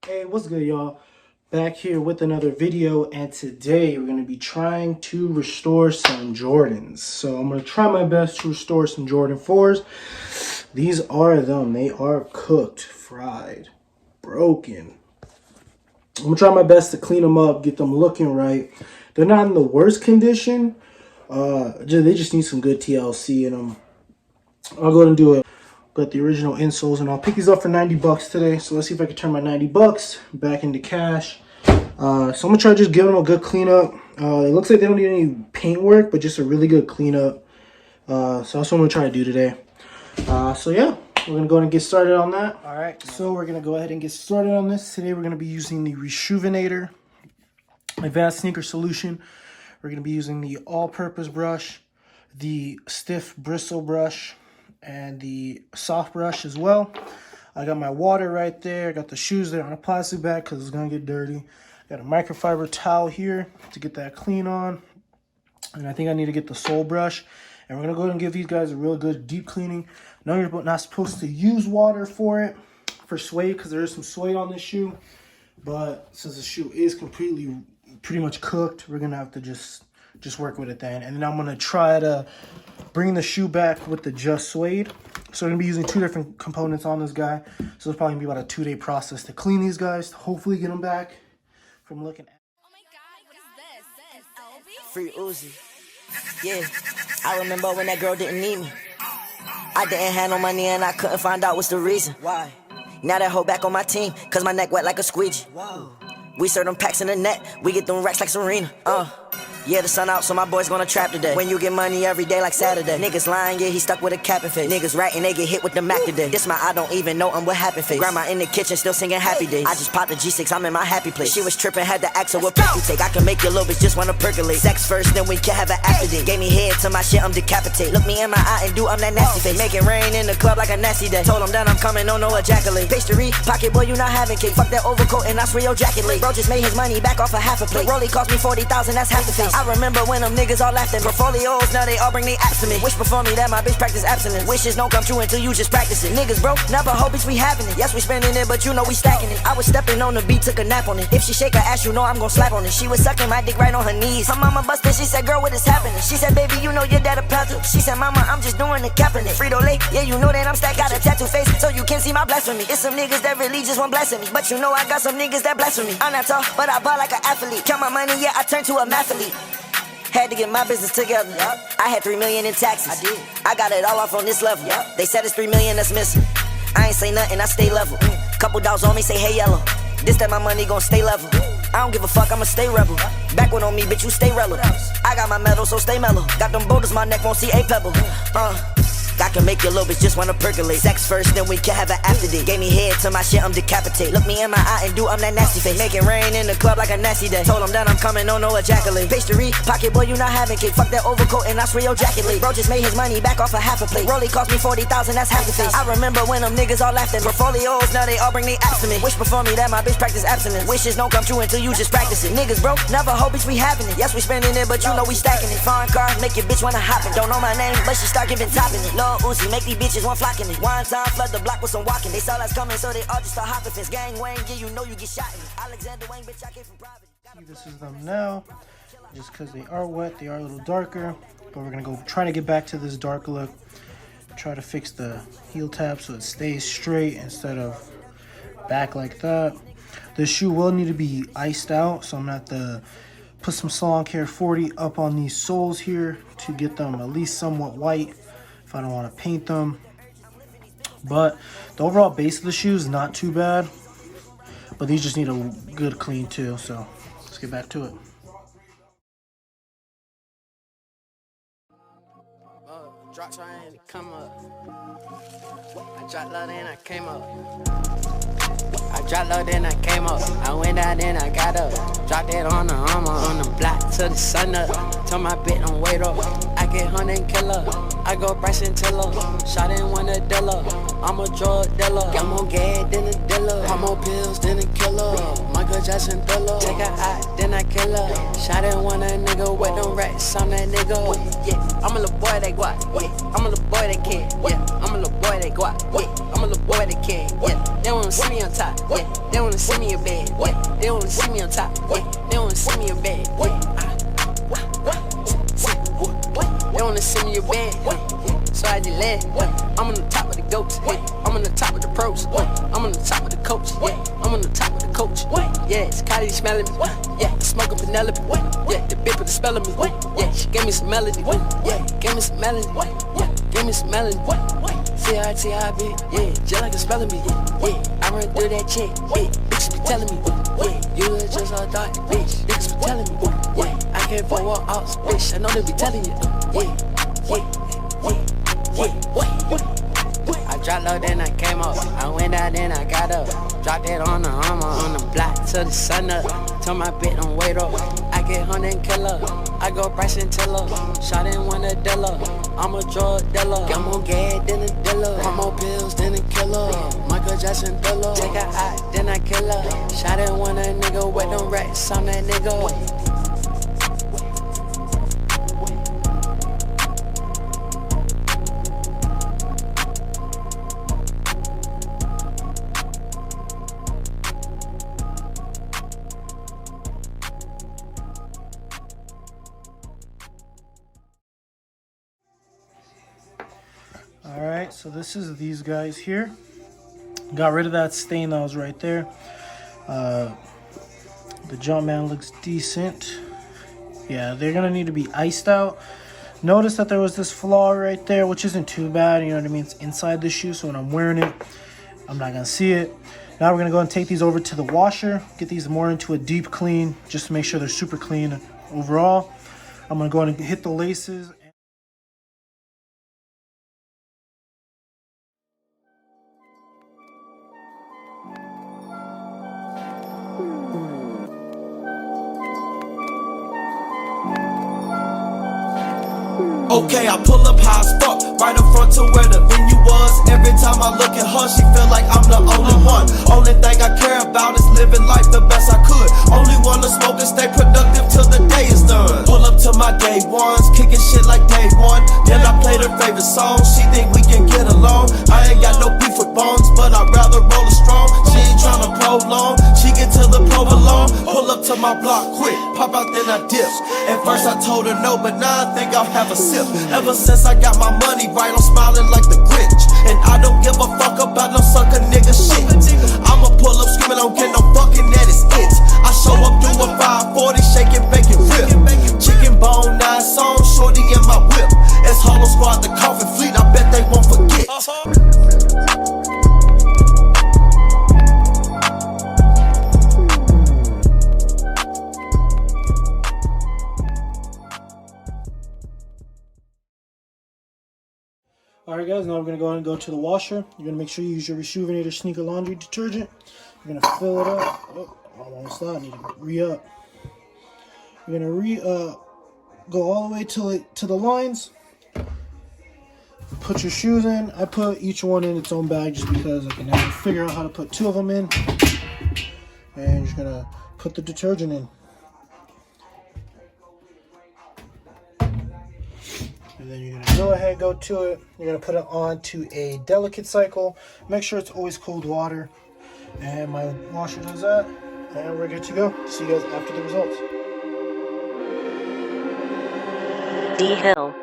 Hey, what's good, y'all? Back here with another video, and today we're going to be trying to restore some Jordans. So I'm going to try my best to restore some Jordan 4s. These are them. They are cooked, fried, broken. I'm going to try my best to clean them up, get them looking right. They're not in the worst condition. They just need some good TLC in them. I'll go ahead and do it. Got the original insoles, and I'll pick these up for 90 bucks today. So let's see if I can turn my 90 bucks back into cash. So I'm gonna try to just give them a good cleanup. It looks like they don't need any paint work, but just a really good cleanup. So that's what I'm gonna try to do today. So yeah, we're gonna go ahead and get started on that. All right, so we're gonna go ahead and get started on this. Today we're gonna be using the Reshoevn8r Advanced Sneaker Solution. We're gonna be using the all-purpose brush, the stiff bristle brush, and the soft brush as well. I got my water right there. I got the shoes there on a plastic bag because it's gonna get dirty. Got a microfiber towel here to get that clean on. And I think I need to get the sole brush. And we're gonna go ahead and give these guys a real good deep cleaning. No, you're not supposed to use water for it, for suede, because there is some suede on this shoe. But since the shoe is pretty much cooked, we're gonna have to just work with it then. And then I'm gonna try to bring the shoe back with the just suede. So we're gonna be using two different components on this guy. So it's probably gonna be about a 2-day process to clean these guys, to hopefully get them back from looking at. Oh my God, what is this? Free Uzi. Yeah, I remember when that girl didn't need me. I didn't have no money and I couldn't find out what's the reason. Why? Now that hoe back on my team, cause my neck wet like a squeegee. Wow. We serve them packs in the net, we get them racks like Serena. Yeah, the sun out, so my boy's gonna trap today. When you get money every day like Saturday. Niggas lying, yeah, he stuck with a cap and face. Niggas ratting, they get hit with the Mac today. This my I don't even know I'm what happened face. Grandma in the kitchen still singing happy days. I just popped the G6, I'm in my happy place. She was tripping, had to ask her what pick you take. I can make your little bitch just wanna percolate. Sex first, then we can have an after date. Gave me head to my shit, I'm decapitate. Look me in my eye and do I'm that nasty face. Make it rain in the club like a nasty day. Told him that I'm coming, no ejaculate. Pastry, pocket boy, you not having cake. Fuck that overcoat and I swear your jacket late. Bro just made his money back off a half a plate. Rollie cost me 40,000, that's half the face. I remember when them niggas all laughed at portfolios, now they all bring they apps to me. Wish before me that my bitch practice abstinence. Wishes don't come true until you just practice it. Niggas bro, never hope bitch we having it. Yes we spending it, but you know we stacking it. I was stepping on the beat, took a nap on it. If she shake her ass, you know I'm gon' slap on it. She was sucking my dick right on her knees. Her mama busted, she said, girl, what is happening? She said, baby, you know your dad a panther. She said, mama, I'm just doing the capping it. Frito-Lay, yeah, you know that I'm stacked, got a tattoo face, so you can see my blasphemy. It's some niggas that really just want blasphemy, but you know I got some niggas that blasphemy. I'm not tall, but I ball like an athlete. Count my money, yeah, I turn to a mathlete. Had to get my business together. I had 3 million in taxes. I did. I got it all off on this level. They said it's 3 million that's missing. I ain't say nothing, I stay level. Couple dogs on me say hey yellow. This that my money gon' stay level. I don't give a fuck, I'ma stay rebel. Backward on me, bitch, you stay relevant. I got my medal, so stay mellow. Got them boulders, my neck won't see a pebble. I can make your little bitch just wanna percolate. Sex first, then we can have an after date. Gave me head to my shit, I'm decapitate. Look me in my eye and do I'm that nasty face. Make it rain in the club like a nasty day. Told him that I'm coming, no ejaculate. Pastry, pocket boy, you not having cake. Fuck that overcoat and I swear your jacket late. Bro just made his money back off a half a plate. Rollie cost me 40,000, that's half the face. I remember when them niggas all laughed at me. Portfolios, now they all bring they apps to me. Wish before me that my bitch practice abstinence. Wishes don't come true until you just practice it. Niggas bro, never hope bitch we having it. Yes we spending it, but you know we stacking it. Foreign car, make your bitch wanna hop it. Don't know my name, but she start giving topping it. Lil Uzi, make these bitches one flocking it. One time flood the block with some walking. They saw us coming, so they all just start hopping. Fence gang Wayne, yeah, you know you get shot in it. Alexander Wayne, bitch, I came from private. This is them now. Just because they are wet, they are a little darker. But we're gonna go try to get back to this dark look. Try to fix the heel tab so it stays straight instead of back like that. The shoe will need to be iced out, so I'm gonna have to put some Salon Care 40 up on these soles here to get them at least somewhat white if I don't want to paint them. But the overall base of the shoe is not too bad, but these just need a good clean too. So let's get back to it. Drop trying to come up. I dropped low, then I came up. I dropped low, then I came up. I went out, then I got up. Dropped that on the armor, on the block till the sun up. Told my bitch don't wait up. I get hunting killer. I go Bryson Tiller. Shot in one a dealer. I'm a drug dealer. I'm more gad than a dealer. I'm more pills than a killer. Michael Jackson thriller. Take a eye, then I kill her. Shot in one a nigga with them rats. I'm that nigga. Yeah, I'm a little boy that guap. Yeah, I'm a little boy that kid. Yeah, I'm a little boy that guap. Yeah, I'm a little boy that kid. Yeah, they wanna see me on top. Yeah, they wanna see me in bed. Yeah, they wanna see me on top. Yeah, they wanna see me in bed. Yeah, they wanna see me in bed. So I just let I'm on the top of the goats. I'm on the top of the pros. I'm on the top of the coach. I'm on the top of the coach. Yeah, it's Kylie smelling me. Yeah, smoking Penelope. Yeah, the bitch put the spell on me. Yeah, she gave me some melody. Yeah, gave me some melody. Yeah, gave me some melody. C-R-T-I-B. Yeah, just like a spelling bee. Yeah, I run through that chick. Yeah, bitches be telling me. Yeah, you was just a dark bitch. Niggas be telling me. Yeah, I can't for what else, bitch. I know they be telling you. I dropped low, then I came up. I went out, then I got up. Dropped it on the armor, on the block till the sun up. Told my bitch don't wait up. I get hunting killer. I go Bryson Tiller. Shot in one a dealer. I'm a drug dealer. I'm more gad than a dealer. I'm more pills than a killer. Michael Jackson thriller. Take a eye, then I kill her. Shot in one a nigga with them rats. I'm that nigga. Alright, so this is these guys here. Got rid of that stain that was right there. The Jumpman looks decent. Yeah, they're gonna need to be iced out. Notice that there was this flaw right there, which isn't too bad, you know what I mean? It's inside the shoe, so when I'm wearing it, I'm not gonna see it. Now we're gonna go and take these over to the washer, get these more into a deep clean, just to make sure they're super clean overall. I'm gonna go and hit the laces. Okay, I pull up high as fuck, right up front to where the venue was. Every time I look at her, she feel like I'm the only one. Only thing I care about is living life the best I could. Only wanna smoke and stay productive till the day is done. Pull up to my day ones, kicking shit like day one. Then I play her favorite song, she think we can get along. I ain't got no beef with bones, but I'd rather roll it strong. She ain't tryna prolong, she get to the provolone. Pull up to my block quick, pop out then I dip. At first I told her no, but now I think I'll have a sip. Ever since I got my money right, I'm smiling like the Grinch. And I don't give a fuck about no sucker nigga shit. I'ma pull up screaming, don't get no fucking that is it. I show up doing 540, shaking, bacon, rip. Chicken bone, 9 songs, shorty in my whip. It's Hollow Squad, the coffin fleet, I bet they won't forget. Alright guys, now we're going to go ahead and go to the washer. You're going to make sure you use your Reshoevn8or Sneaker Laundry detergent. You're going to fill it up. Oh, almost done. I need to re-up. You're going to go all the way to the lines. Put your shoes in. I put each one in its own bag just because I can never figure out how to put 2 of them in. And you're just going to put the detergent in. And then you're going to go ahead, go to it. You're going to put it onto a delicate cycle. Make sure it's always cold water. And my washer does that. And we're good to go. See you guys after the results. D-Hill.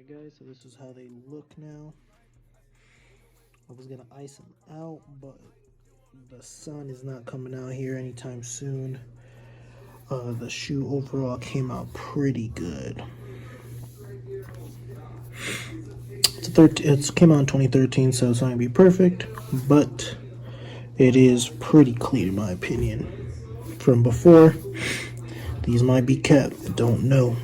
Alright guys, so this is how they look now. I was gonna ice them out, but the sun is not coming out here anytime soon. The shoe overall came out pretty good. It came out in 2013, so it's not gonna be perfect, but it is pretty clean in my opinion. From before, these might be kept, don't know.